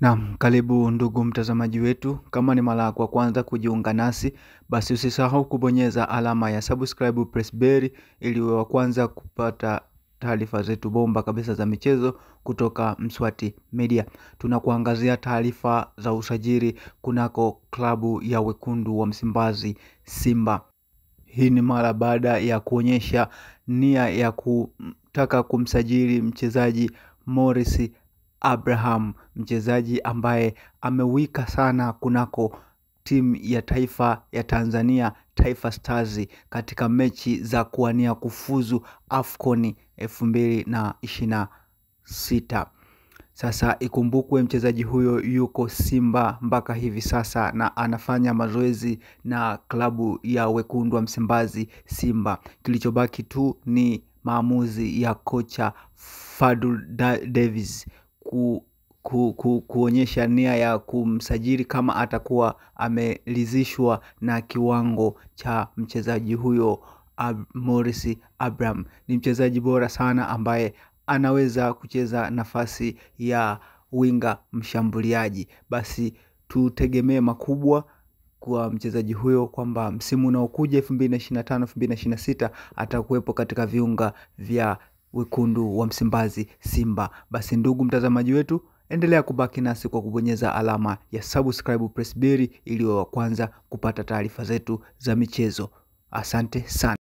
Naam, karibu ndugu mtazamaji wetu. Kama ni mara yako ya kwanza kujiunga nasi, basi usisahau kubonyeza alama ya subscribe, press bell ili uwe wa kwanza kupata taarifa zetu bomba kabisa za michezo kutoka Mswati Media. Tunakuangazia taarifa za usajili kunako klabu ya Wekundu wa Msimbazi Simba. Hii ni mara baada ya kuonyesha nia ya kutaka kumsajili mchezaji Morris Abraham, mchezaji ambaye amewika sana kunako timu ya taifa ya Tanzania, Taifa Stars, katika mechi za kuwania kufuzu AFCON 2026. Sasa ikumbukwe mchezaji huyo yuko Simba mpaka hivi sasa na anafanya mazoezi na klabu ya Wekundu wa Msimbazi Simba. Kilichobaki tu ni maamuzi ya kocha Fadul Davis kuonyesha nia ya kumsajili kama atakuwa ameridhishwa na kiwango cha mchezaji huyo. Morris Abraham ni mchezaji bora sana ambaye anaweza kucheza nafasi ya winga mshambuliaji. Basi tutegemee makubwa kwa mchezaji huyo kwamba msimu unaokuja 2025-2026 atakuwepo katika viunga vya Wekundu wa Msimbazi Simba. Basi ndugu mtazamaji wetu, endelea kubaki nasi kwa kubonyeza alama ya subscribe, press bell ili wa kwanza kupata taarifa zetu za michezo. Asante sana.